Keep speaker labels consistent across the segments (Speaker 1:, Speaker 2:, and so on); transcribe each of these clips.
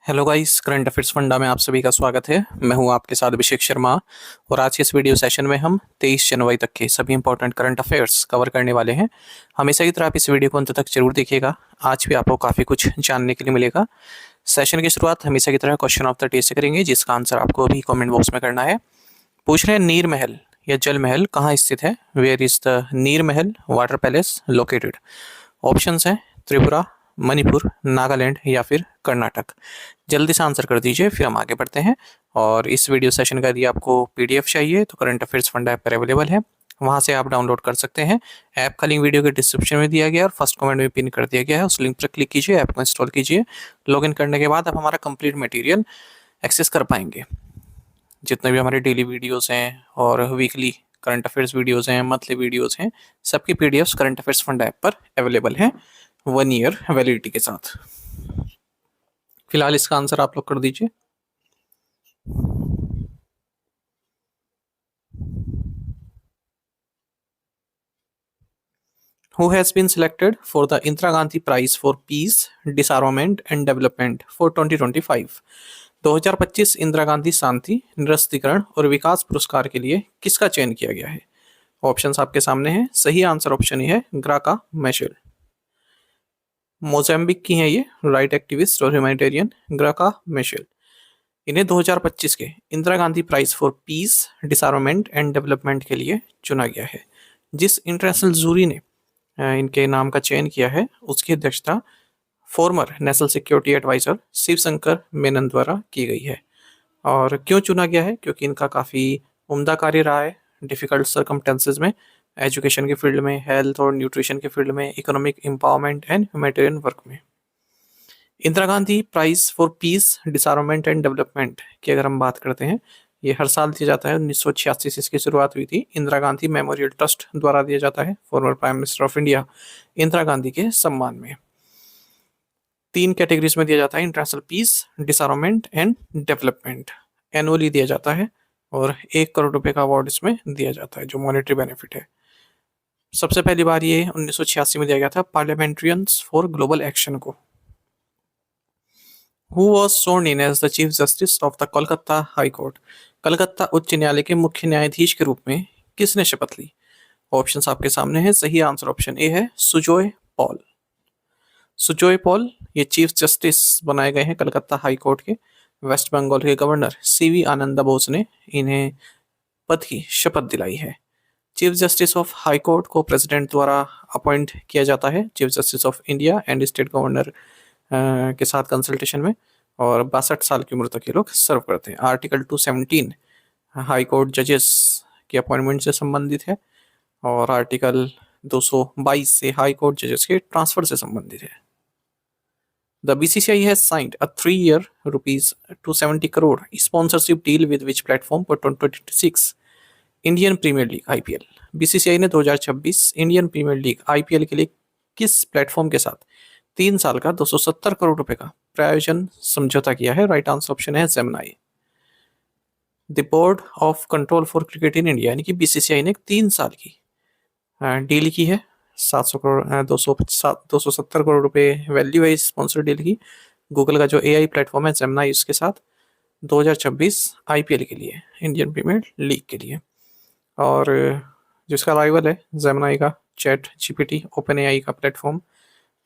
Speaker 1: Hello guys, current affairs funda में आप सभी का स्वागत है। मैं हूं आपके साथ अभिषेक शर्मा। और आज के इस वीडियो सेशन में हम 23 जनवरी तक के सभी इंपॉर्टेंट करंट अफेयर्स कवर करने वाले हैं। हमेशा की तरह आप इस वीडियो को अंत तक जरूर देखिएगा। आज भी आपको काफ़ी कुछ जानने के लिए मिलेगा। सेशन की शुरुआत हमेशा की तरह क्वेश्चन ऑफ द डे से करेंगे, जिसका आंसर आपको अभी कॉमेंट बॉक्स में करना है। पूछ रहे हैं, नीर महल या जल महल कहाँ स्थित है? वेयर इज द नीर महल वाटर पैलेस लोकेटेड? ऑप्शंस हैं त्रिपुरा, मणिपुर, नागालैंड या फिर कर्नाटक। जल्दी से आंसर कर दीजिए, फिर हम आगे बढ़ते हैं। और इस वीडियो सेशन का यदि आपको पीडीएफ चाहिए तो करंट अफेयर्स फंड ऐप पर अवेलेबल है, वहां से आप डाउनलोड कर सकते हैं। ऐप का लिंक वीडियो के डिस्क्रिप्शन में दिया गया है और फर्स्ट कमेंट में पिन कर दिया गया है। उस लिंक पर क्लिक कीजिए, ऐप को इंस्टॉल कीजिए। लॉगिन करने के बाद आप हमारा कंप्लीट मटेरियल एक्सेस कर पाएंगे। जितने भी हमारे डेली वीडियोस हैं और वीकली करंट अफेयर्स वीडियोस हैं, मंथली वीडियोस हैं, सबकी PDFs current affairs fund app पर अवेलेबल है 1 ईयर वैलिडिटी के साथ। फिलहाल इसका आंसर आप लोग कर दीजिए। Who has been selected for the Indira Gandhi Prize for Peace, Disarmament and Development for 2025? 2025 Indira Gandhi शांति, निरस्त्रीकरण और विकास पुरस्कार के लिए किसका चयन किया गया है? ऑप्शंस आपके सामने हैं। सही आंसर ऑप्शन ए है ग्राका मैशेल। मोजाम्बिक की हैं ये राइट एक्टिविस्ट और ह्यूमैनिटेरियन ग्राका मैशेल। इन्हें 2025 के Indira Gandhi prize for peace, disarmament and development के लिए चुना गया है। जिस इंटरनेशनल जूरी ने इनके नाम का चयन किया है, उसकी अध्यक्षता former national security advisor Shiv Shankar Menon द्वारा की गई है। और क्यों चुना गया है? क्योंकि इनका काफ़ी उम्दा कार्य रहा है डिफ़िकल्ट सर्कमस्टेंसेज में, एजुकेशन के फील्ड में, हेल्थ और न्यूट्रिशन के फील्ड में, economic empowerment and humanitarian work में। Indira Gandhi prize for peace, disarmament and development की अगर हम बात करते हैं, ये हर साल दिया जाता है। 1986 से इसकी शुरुआत हुई थी। इंदिरा गांधी मेमोरियल ट्रस्ट द्वारा दिया जाता है former prime minister of India Indira Gandhi के सम्मान में। 3 कैटेगरीज में दिया जाता है, international peace, disarmament and development. Annually दिया जाता है और 1 करोड़ रुपए का अवार्ड इसमें दिया जाता है, जो मॉनेटरी बेनिफिट है। सबसे पहली बार ये 1986 में दिया गया था पार्लियामेंट्रियंस फॉर ग्लोबल एक्शन को। Who was sworn in as the Chief Justice of the Kolkata High Court? Calcutta उच्च न्यायालय के मुख्य न्यायाधीश के रूप में किसने शपथ ली? ऑप्शंस आपके सामने हैं। सही आंसर ऑप्शन ए है सुजोय पॉल। सुजोय पॉल ये चीफ जस्टिस बनाए गए हैं कलकत्ता हाई कोर्ट के। वेस्ट बंगाल के गवर्नर सीवी आनंद बोस ने इन्हें पद की शपथ दिलाई है। Chief justice of high court को प्रेसिडेंट द्वारा अपॉइंट किया जाता है, chief justice of India and state governor के साथ कंसल्टेशन में। और 62 साल की उम्र तक ये लोग सर्व करते हैं। आर्टिकल 217 हाई कोर्ट जजेस की अपॉइंटमेंट से संबंधित है और आर्टिकल 222 से हाई कोर्ट जजेस के ट्रांसफर से संबंधित है। The BCCI has signed a 3-year rupees 270 crore sponsorship deal with which platform for 2026 Indian premier league IPL? BCCI ने 2026 इंडियन प्रीमियर लीग IPL के लिए किस प्लेटफॉर्म के साथ 3 साल का 270 करोड़ रुपए का प्रायोजन समझौता किया है? राइट आंसर ऑप्शन है Gemini. The board of control for cricket in India यानी कि बीसीसीआई ने 3 साल की डील की है। 700 करोड़ 270 करोड़ रुपए वैल्यू है इस स्पॉन्सर डील की। गूगल का जो AI प्लेटफॉर्म है जेमिनाई, उसके साथ 2026 IPL के लिए, इंडियन प्रीमियर लीग के लिए। और जिसका राइवल है जेमिनाई का चैट जीपीटी, ओपन AI का प्लेटफॉर्म,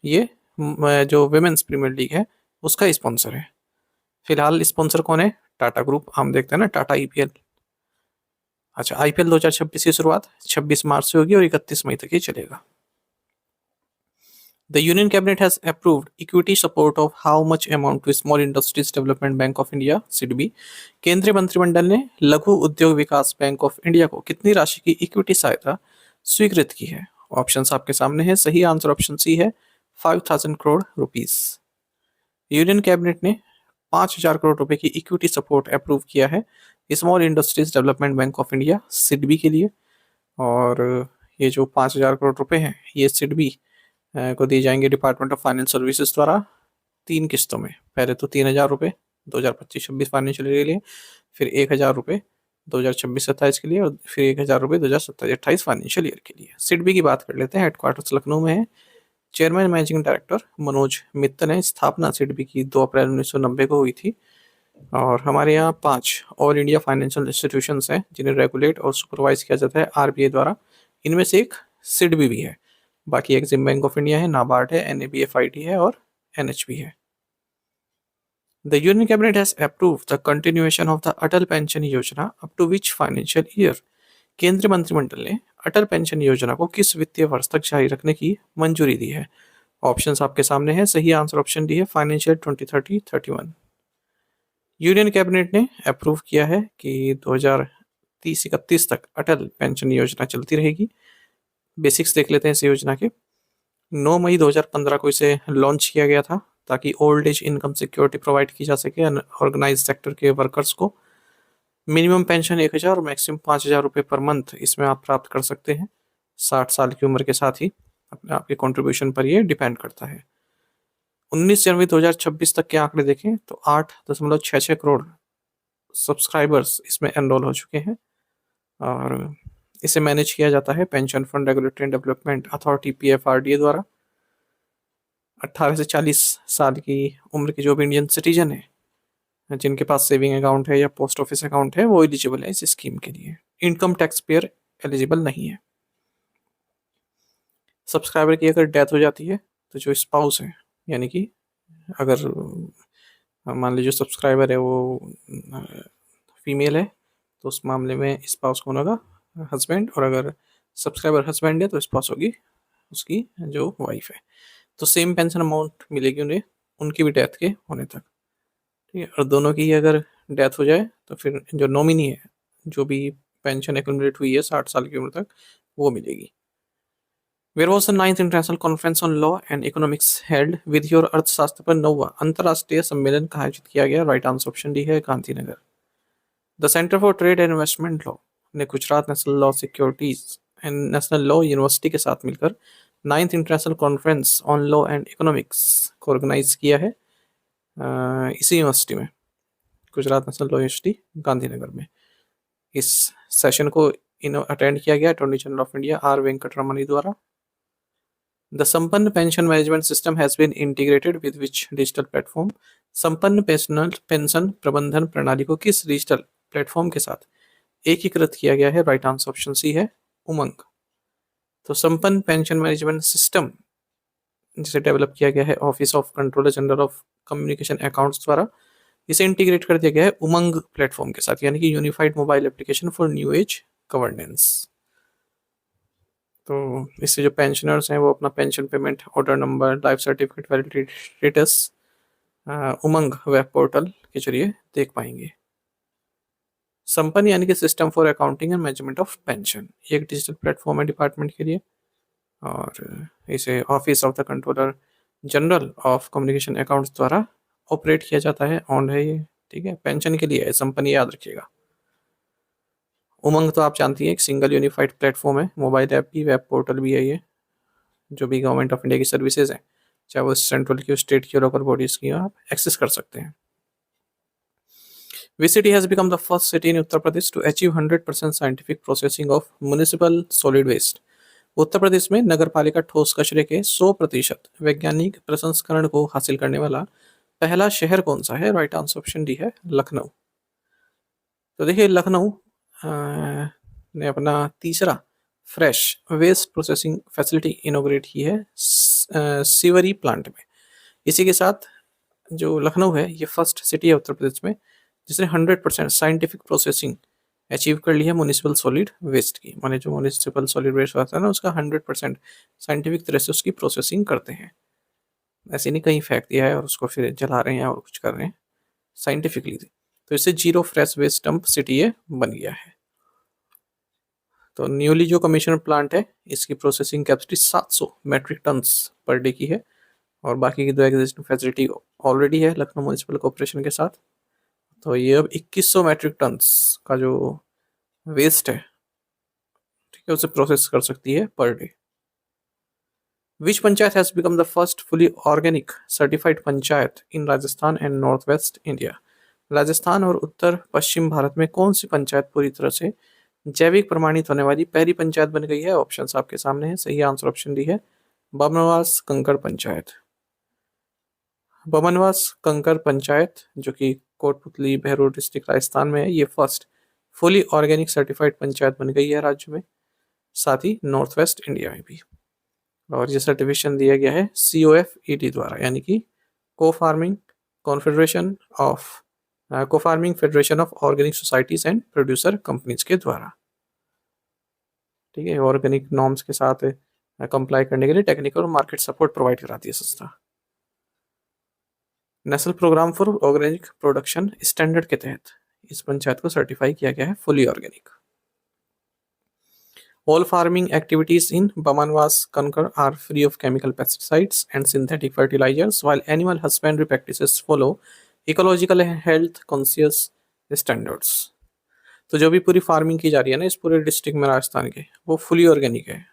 Speaker 1: ये जो विमेंस प्रीमियर लीग है उसका स्पॉन्सर है। फिलहाल स्पॉन्सर कौन है? टाटा ग्रुप। हम देखते हैं ना टाटा IPL। अच्छा, IPL 2026 की शुरुआत 26 मार्च से होगी और 31 मई तक ये चलेगा। The Union Cabinet has approved equity support of how much amount to Small Industries Development Bank of India (SIDBI)? केंद्रीय मंत्रिमंडल ने लघु उद्योग विकास बैंक ऑफ इंडिया को कितनी राशि की इक्विटी सहायता स्वीकृत की है? ऑप्शंस आपके सामने हैं। सही आंसर ऑप्शन सी है 5000 करोड़ रुपीस। यूनियन कैबिनेट ने 5000 करोड़ रुपए की इक्विटी सपोर्ट अप्रूव किया है small industries development bank of India (SIDBI) के लिए। और ये जो 5000 करोड़ रुपए हैं, ये SIDBI को दिए जाएंगे डिपार्टमेंट ऑफ फाइनेंस सर्विसेज द्वारा 3 किस्तों में। पहले तो 3000 रुपये 2025-26 फाइनेंशियल ईयर के लिए, फिर 1000 रुपये 2026-27 के लिए, और फिर 1000 रुपये 2027-28 फाइनेंशियल ईयर के लिए। SIDBI की बात कर लेते हैं। हेडक्वार्टर्स लखनऊ में है। Chairman managing director Manoj Mittal हैं। स्थापना सिडबी की 2 अप्रैल 1990 को हुई थी। और हमारे यहाँ 5 ऑल इंडिया फाइनेंशियल इंस्टीट्यूशंस हैं जिन्हें रेगुलेट और सुपरवाइज किया जाता है आरबीआई द्वारा। इनमें से एक सिडबी भी है। बाकी एग्जिम बैंक ऑफ इंडिया है, नाबार्ड है, एनएबीएफआईडी है और एनएचबी है। The Union Cabinet has approved the continuation of the Atal Pension Yojana up to which financial year? केंद्रीय मंत्रिमंडल ने अटल पेंशन योजना को किस वित्तीय वर्ष तक जारी रखने की मंजूरी दी है? ऑप्शंस आपके सामने हैं। सही आंसर ऑप्शन डी है फाइनेंशियल 2030-31। यूनियन कैबिनेट ने अप्रूव किया है कि 2030-31 तक अटल पेंशन योजना चलती रहेगी। बेसिक्स देख लेते हैं इस योजना के। 9 मई 2015 को इसे लॉन्च किया गया था ताकि old age income security provide की जा सके ऑर्गेनाइज सेक्टर के वर्कर्स को। मिनिमम पेंशन 1000 और मैक्सिमम 5000 रुपये पर मंथ इसमें आप प्राप्त कर सकते हैं। 60 साल की उम्र के साथ ही अपने आपके कंट्रीब्यूशन पर ये डिपेंड करता है। 19 जनवरी 2026 तक के आंकड़े देखें तो 8.66 करोड़ सब्सक्राइबर्स इसमें एनरोल हो चुके हैं। और इसे मैनेज किया जाता है pension fund regulatory and development authority PFRDA द्वारा। 18 से 40 साल की उम्र के जो भी इंडियन सिटीजन है जिनके पास सेविंग अकाउंट है या पोस्ट ऑफिस अकाउंट है वो एलिजिबल है इस स्कीम के लिए। इनकम टैक्स पेयर एलिजिबल नहीं है। सब्सक्राइबर की अगर डेथ हो जाती है तो जो स्पाउस है, यानी कि अगर मान लीजिए सब्सक्राइबर है वो फीमेल है तो उस मामले में स्पाउस कौन होगा? हस्बैंड। और अगर सब्सक्राइबर हस्बैंड है तो स्पाउस होगी उसकी जो वाइफ है। तो सेम पेंशन अमाउंट मिलेगी उन्हें उनकी भी डेथ के होने तक। ठीक है। और दोनों की अगर डेथ हो जाए तो फिर जो नॉमिनी है, जो भी पेंशन एक्यूमुलेट हुई है 60 साल की उम्र तक, वो मिलेगी। Where was the 9th international conference on law and economics held with your अर्थशास्त्र पर 9वां अंतर्राष्ट्रीय सम्मेलन कहाँ आयोजित किया गया? राइट आंसर ऑप्शन डी है Gandhinagar. The centre for trade and investment law ने Gujarat national law securities and national law university के साथ मिलकर 9th international conference on law and economics को ऑर्गेनाइज किया है इसी यूनिवर्सिटी में, Gujarat national law university Gandhinagar में। इस सेशन को अटेंड किया गया attorney general of India R Venkataramani द्वारा। The Sampann pension management system has been integrated with which digital platform? संपन्न पेंशन प्रबंधन प्रणाली को किस डिजिटल प्लेटफॉर्म के साथ एकीकृत किया गया है? राइट आंसर ऑप्शन सी है उमंग। तो संपन्न पेंशन मैनेजमेंट सिस्टम जिसे डेवलप किया गया है office of controller general of communication accounts द्वारा, इसे इंटीग्रेट कर दिया गया है उमंग प्लेटफॉर्म के साथ, यानी कि unified mobile application for new age governance. तो इससे जो पेंशनर्स हैं वो अपना pension payment order number, life certificate validity status UMANG web portal के जरिए देख पाएंगे। संपन्न यानी कि system for accounting and management of pension, ये एक डिजिटल प्लेटफॉर्म है डिपार्टमेंट के लिए और इसे office of the controller general of communication accounts द्वारा ऑपरेट किया जाता है, ऑन है ये। ठीक है, पेंशन के लिए है संपन्न, याद रखिएगा। उमंग तो आप जानती हैं एक सिंगल यूनिफाइड प्लेटफॉर्म है, मोबाइल ऐप भी, वेब पोर्टल भी है। ये जो भी गवर्नमेंट ऑफ इंडिया की सर्विसेज हैं, चाहे वो सेंट्रल की, स्टेट की, लोकल बॉडीज की, आप एक्सेस कर सकते हैं। Which city has become the first city in Uttar Pradesh to achieve 100% scientific processing of municipal solid waste? Uttar Pradesh में नगर पालिका ठोस कचरे के 100% वैज्ञानिक प्रसंस्करण को हासिल करने वाला पहला शहर कौन सा है? राइट आंसर ऑप्शन डी है लखनऊ। तो देखिए लखनऊ ने अपना तीसरा fresh waste processing facility inaugurate की है सीवरी प्लांट में। इसी के साथ जो लखनऊ है ये फर्स्ट सिटी है उत्तर प्रदेश में जिसने 100% साइंटिफिक प्रोसेसिंग अचीव कर ली है म्यूनिसिपल सॉलिड वेस्ट की। माने जो म्यूनिसिपल सॉलिड वेस्ट होता है ना, उसका 100% साइंटिफिक तरह से उसकी प्रोसेसिंग करते हैं। ऐसे नहीं कहीं फेंक दिया है और उसको फिर जला रहे हैं और कुछ कर रहे हैं, साइंटिफिकली। तो इससे zero fresh waste dump city ये बन गया है। तो न्यूली जो कमीशन प्लांट है इसकी processing capacity 700 metric tons per day की है और बाकी की 2 एग्जिस्टिंग फैसिलिटी ऑलरेडी है लखनऊ म्यूनिसिपल कॉर्पोरेशन के साथ। तो ये अब 2100 मेट्रिक टन्स का जो वेस्ट है, ठीक है, उसे प्रोसेस कर सकती है per day. Which panchayat has become the first fully organic certified panchayat in Rajasthan and north west India? Rajasthan और उत्तर पश्चिम भारत में कौन सी पंचायत पूरी तरह से जैविक प्रमाणित होने वाली पहली पंचायत बन गई है? ऑप्शंस आपके सामने है। सही आंसर ऑप्शन डी है बमनवास कंकर पंचायत। बमनवास कंकर पंचायत जो कि कोटपुतली बहरोड डिस्ट्रिक्ट राजस्थान में है, ये first fully organic certified panchayat बन गई है राज्य में, साथ ही नॉर्थ वेस्ट इंडिया में भी। और ये सर्टिफिकेशन दिया गया है COFED द्वारा, यानी कि को फार्मिंग कॉन्फेडरेशन ऑफ को farming federation of organic societies and producer companies के द्वारा। ठीक है, ऑर्गेनिक नॉर्म्स के साथ कंप्लाई करने के लिए टेक्निकल और मार्केट सपोर्ट प्रोवाइड कराती है संस्था। National programme for organic production standard के तहत इस पंचायत को सर्टिफाई किया गया है fully organic. All farming activities in Bamanwas Kankar are free of chemical pesticides and synthetic fertilizers, while animal husbandry practices follow ecological and health conscious standards. तो जो भी पूरी फार्मिंग की जा रही है ना इस पूरे डिस्ट्रिक्ट में राजस्थान के, वो फुली ऑर्गेनिक है।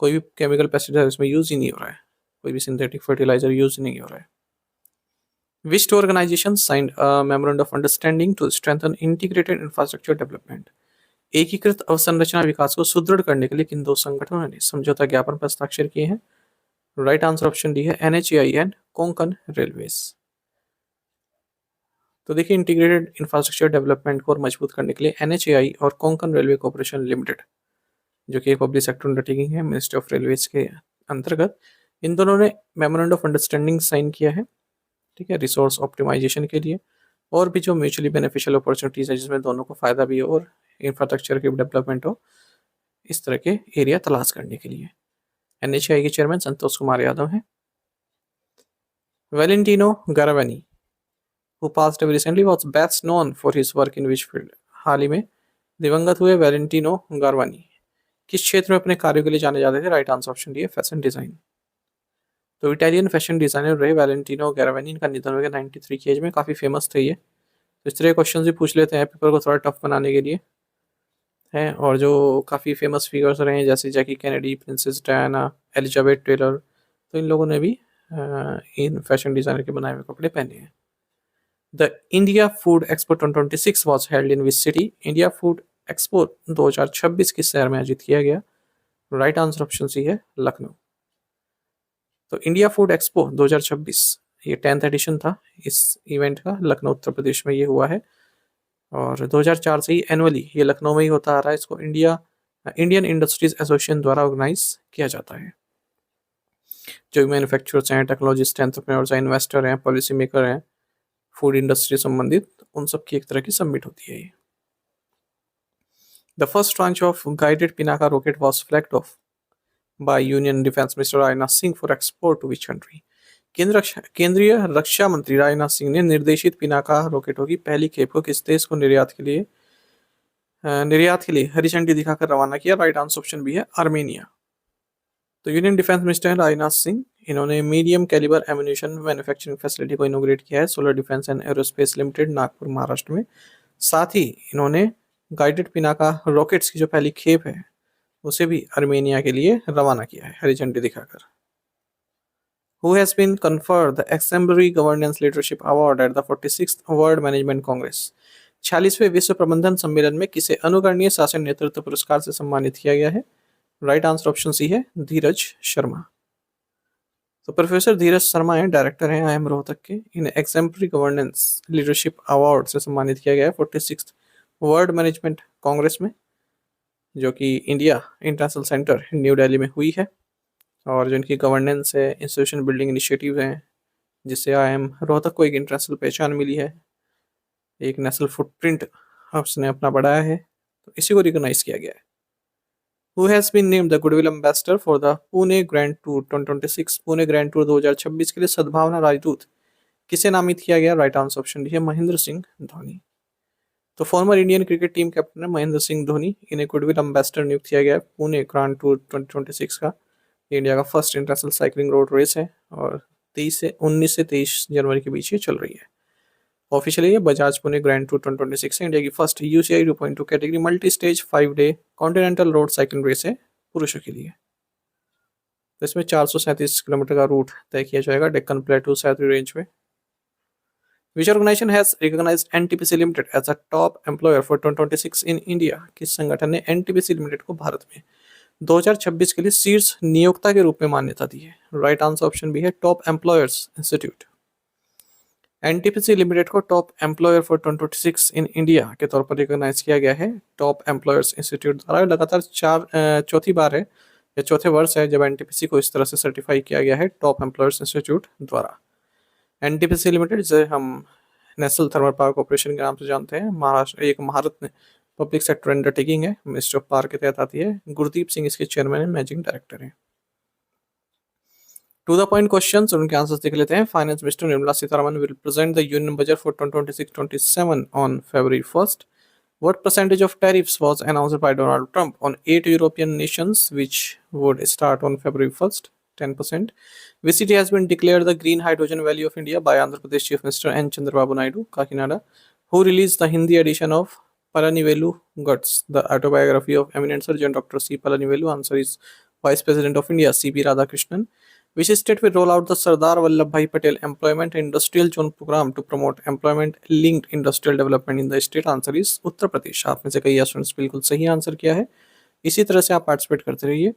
Speaker 1: कोई भी केमिकल पेस्टिसाइड इसमें यूज ही नहीं हो रहा है, कोई भी सिंथेटिक फर्टिलाइजर यूज नहीं हो रहा है। Which two organizations signed a memorandum of understanding to strengthen integrated infrastructure development? एकीकृत अवसंरचना विकास को सुदृढ़ करने के लिए किन दो संगठनों ने समझौता ज्ञापन पर हस्ताक्षर किए हैं? राइट आंसर ऑप्शन डी है NHAI एंड कोंकण रेलवेज। तो देखिए, इंटीग्रेटेड इंफ्रास्ट्रक्चर डेवलपमेंट को और मजबूत करने के लिए NHAI और कोंकण रेलवे कॉर्पोरेशन लिमिटेड, जो कि एक पब्लिक सेक्टर अंडरटेकिंग है मिनिस्ट्री ऑफ रेलवेज के अंतर्गत, इन दोनों ने मेमोरेंडम ऑफ अंडरस्टैंडिंग साइन किया है। ठीक है, रिसोर्स ऑप्टिमाइजेशन के लिए और भी जो म्यूचुअली बेनिफिशियल अपॉर्चुनिटीज है जिसमें दोनों को फायदा भी हो और इंफ्रास्ट्रक्चर की डेवलपमेंट हो, इस तरह के एरिया तलाश करने के लिए। NHAI के चेयरमैन संतोष कुमार यादव हैं। Valentino Garavani who passed away recently was best known for his work in which field? हाल ही में दिवंगत हुए वैलेंटिनो गारवानी किस क्षेत्र में अपने कार्यों के लिए जाने जाते थे? राइट आंसर ऑप्शन डी है फैशन डिजाइन। तो इटालियन फैशन डिजाइनर रहे वैलेंटिनो गारवानी, इनका निधन हो गया 93 की एज में। काफ़ी फेमस थे ये। तो इस तरह के क्वेश्चन भी पूछ लेते हैं पेपर को थोड़ा टफ बनाने के लिए हैं। और जो काफ़ी फेमस फिगर्स रहे हैं जैसे Jackie Kennedy, princess Diana, Elizabeth Taylor, तो इन लोगों ने भी इन फैशन डिजाइनर के बनाए हुए कपड़े पहने हैं। The India food expo 2026 was held in which city? India food expo 2026 किस शहर में आयोजित किया गया? राइट आंसर ऑप्शन सी है लखनऊ। तो इंडिया फूड एक्सपो 2026 ये 10th एडिशन था इस इवेंट का, लखनऊ उत्तर प्रदेश में ये हुआ है। और 2004 से ही एनुअली ये लखनऊ में ही होता आ रहा है। इसको इंडियन इंडस्ट्रीज एसोसिएशन द्वारा ऑर्गेनाइज किया जाता है। जो मैन्युफैक्चरर्स हैं, टेक्नोलॉजिस्ट, एंटरप्रेन्योर्स हैं, इन्वेस्टर हैं, पॉलिसी मेकर हैं, फूड इंडस्ट्री संबंधित, उन सब की एक तरह की समिट होती है ये। The first tranche of guided Pinaka rocket was flagged off by union defence minister Rajnath Singh for export to which country? केंद्रीय रक्षा मंत्री राजनाथ सिंह ने निर्देशित पिनाका रॉकेटों की पहली खेप को किस देश को निर्यात के लिए हरी झंडी दिखाकर रवाना किया? राइट आंसर ऑप्शन बी है आर्मेनिया। तो union defence minister Rajnath Singh, इन्होंने medium calibre ammunition manufacturing facility को इनोग्रेट किया है solar defence and aerospace limited, Nagpur, Maharashtra में। साथ ही इन्होंने गाइडेड पिनाका रॉकेट्स की जो पहली खेप है उसे भी आर्मेनिया के लिए रवाना किया है हरी झंडी दिखाकर। Who has been conferred the Exemplary Governance Leadership Award at the 46th World Management Congress? 46वें विश्व प्रबंधन सम्मेलन में किसे अनुकरणीय शासन नेतृत्व पुरस्कार से सम्मानित किया गया है? राइट आंसर ऑप्शन सी है धीरज शर्मा। तो प्रोफेसर धीरज शर्मा हैं, डायरेक्टर हैं IIM रोहतक के। इन्हें एग्जेम्पलरी गवर्नेंस लीडरशिप अवार्ड से सम्मानित किया गया है 46th वर्ल्ड मैनेजमेंट कांग्रेस में, जो कि India international centre new Delhi में हुई है। और जो इनकी गवर्नेंस है, इंस्टीट्यूशन बिल्डिंग इनिशिएटिव हैं, जिससे IIM रोहतक को एक इंटरनेशनल पहचान मिली है, एक नेशनल फुटप्रिंट उसने अपना बढ़ाया है, तो इसी को रिकॉग्नाइज किया गया है। Who has been named the Goodwill Ambassador for the Pune Grand Tour 2026? Pune grand tour 2026 के लिए सद्भावना राजदूत किसे नामित किया गया? राइट आंसर ऑप्शन डी है महेंद्र सिंह धोनी। तो former Indian cricket team captain है महेंद्र सिंह धोनी, इन्हें गुडविल एम्बेसडर नियुक्त किया गया है पुणे ग्रांड टूर 2026 का। इंडिया का first international cycling road race है और 19 से 23 जनवरी के बीच ये चल रही है। ऑफिशियली ये बजाज पुणे ग्रैंड टूर 2026 है इंडिया की first UCI 2.2 category multi stage 5-day continental road cycling race है पुरुषों के लिए। तो इसमें 437 किलोमीटर का रूट तय किया जाएगा डेक्कन प्लेटू सह्याद्री रेंज में। Which organization has recognized NTPC Limited as a top employer for 2026 in India? किस संगठन ने NTPC Limited को भारत में 2026 के लिए शीर्ष नियोक्ता के रूप में मान्यता दी है? राइट आंसर ऑप्शन बी है top employers institute. NTPC limited को top employer for 2026 in India के तौर पर रिकॉग्नाइज किया गया है टॉप एम्प्लॉयर्स इंस्टीट्यूट द्वारा। लगातार चौथी बार है या चौथे वर्ष है जब एनटीपीसी को इस तरह से सर्टिफाई किया गया है टॉप एम्प्लॉयर्स इंस्टीट्यूट द्वारा। एनटीपीसी लिमिटेड जिसे हम नेशनल थर्मल पावर कॉर्पोरेशन के नाम से जानते हैं, महाराष्ट्र एक भारत में पब्लिक सेक्टर अंडरटेकिंग है, मिनिस्ट्री ऑफ पावर के तहत आती है। गुरदीप सिंह इसके चेयरमैन एंड मैनेजिंग डायरेक्टर हैं। टू द पॉइंट क्वेश्चंस और उनके आंसर्स देख लेते हैं। Finance minister Nirmala Sitharaman will present the union budget for 2026-27 on February 1st. What percentage of tariffs was announced by Donald Trump on 8 European nations which would start on February 1st? 10%. Which city has been declared the Green Hydrogen Valley of India by Andhra Pradesh Chief Minister N. Chandrababu Naidu, Kakinada, who released the Hindi edition of Palanivelu Guts, the autobiography of eminent surgeon Dr. C. Palanivelu? Answer is Vice President of India, C.P. Radhakrishnan. Which state will roll out the Sardar Vallabhbhai Patel Employment Industrial Zone Program to promote employment-linked industrial development in the state? Answer is Uttar Pradesh. आप में से कई students बिल्कुल सही answer किया है। इसी तरह से आप पार्टिसिपेट करते रहिए।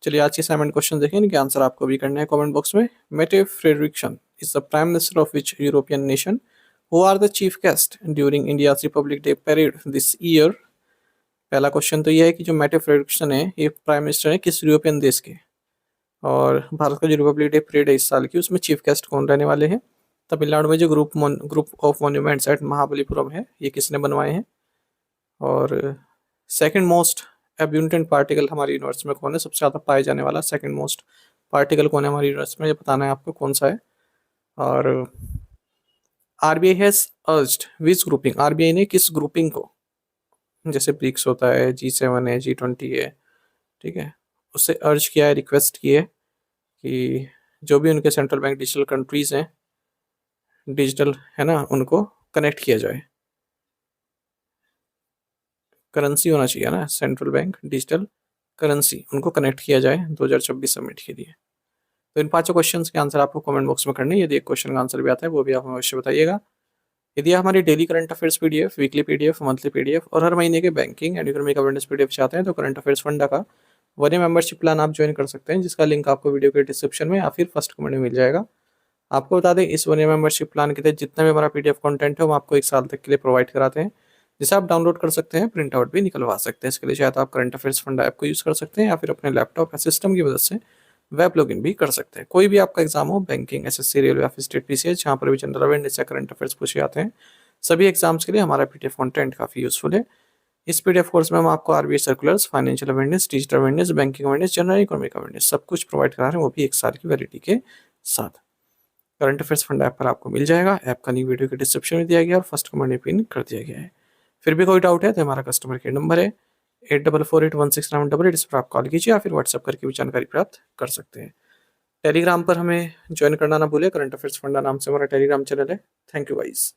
Speaker 1: चलिए आज के असाइनमेंट क्वेश्चन देखें, इनके आंसर आपको भी करना है कमेंट बॉक्स में। Mette Frederiksen is the prime minister of which European nation? Who are the chief guest during India republic day parade this year? पहला क्वेश्चन तो यह है कि जो मेटे फ्रेडरिक्सन है ये प्राइम मिनिस्टर है किस यूरोपियन देश के, और भारत का जो रिपब्लिक डे परेड है इस साल की उसमें चीफ गेस्ट कौन रहने वाले हैं? तमिलनाडु में जो group of monuments at Mahabalipuram है ये किसने बनवाए हैं? और सेकंड मोस्ट एब्यूंडेंट पार्टिकल हमारी यूनिवर्स में कौन है? सबसे ज़्यादा पाए जाने वाला सेकंड मोस्ट पार्टिकल कौन है हमारी यूनिवर्स में, ये बताना है आपको कौन सा है। और RBI has urged which grouping? RBI ने किस ग्रुपिंग को, जैसे ब्रिक्स होता है, G7 है, G20 है, ठीक है, उससे अर्ज किया है, रिक्वेस्ट की है कि जो भी उनके सेंट्रल बैंक डिजिटल कंट्रीज हैं, डिजिटल है ना, उनको कनेक्ट किया जाए। करेंसी होना चाहिए ना, सेंट्रल बैंक डिजिटल करेंसी, उनको कनेक्ट किया जाए 2026 समिट के लिए। तो इन पांचों क्वेश्चंस के आंसर आपको कमेंट बॉक्स में करने। यदि एक क्वेश्चन का आंसर भी आता है वो भी आप अवश्य बताइएगा। यदि आप हमारी daily current affairs PDF, weekly PDF, monthly PDF और हर महीने के banking and economic awareness PDF चाहते हैं तो करंट अफेयर्स फंडा का 1 मेंबरशिप प्लान आप ज्वाइन कर सकते हैं, जिसका लिंक आपको वीडियो के डिस्क्रिप्शन में या फिर फर्स्ट कमेंट में मिल जाएगा। आपको बता दें इस 1 मेंबरशिप प्लान के तहत जितना भी हमारा पीडीएफ कंटेंट है वो आपको 1 साल तक के लिए प्रोवाइड कराते हैं, जिसे आप डाउनलोड कर सकते हैं, प्रिंट आउट भी निकलवा सकते हैं। इसके लिए चाहे तो आप करंट अफेयर्स फंडा ऐप को यूज़ कर सकते हैं या फिर अपने लैपटॉप या सिस्टम की मदद से वेब लॉगिन भी कर सकते हैं। कोई भी आपका एग्जाम हो, बैंकिंग, एसएससी, रेलवे या फिर स्टेट पीसीएस, जहाँ पर भी जनरल अवेयरनेस या करंट अफेयर्स पूछे जाते हैं, सभी एग्जाम्स के लिए हमारा पीडीएफ कंटेंट काफ़ी यूजफुल है। इस पीडीएफ कोर्स में हम आपको RBI circulars, financial awareness, digital awareness, banking awareness, general economic awareness सब कुछ प्रोवाइड करा रहे हैं, वो भी 1 साल की वैलिडिटी के साथ। करंट अफेयर्स फंड ऐप पर आपको मिल जाएगा। ऐप का लिंक वीडियो के डिस्क्रिप्शन में दिया गया और फर्स्ट कमेंट में पिन कर दिया गया है। फिर भी कोई डाउट है तो हमारा कस्टमर केयर नंबर है 8448169888, इस पर आप कॉल कीजिए या फिर व्हाट्सएप करके भी जानकारी प्राप्त कर सकते हैं। टेलीग्राम पर हमें ज्वाइन करना ना भूलें, करंट अफेयर्स फंडा नाम से हमारा टेलीग्राम चैनल है। Thank you guys.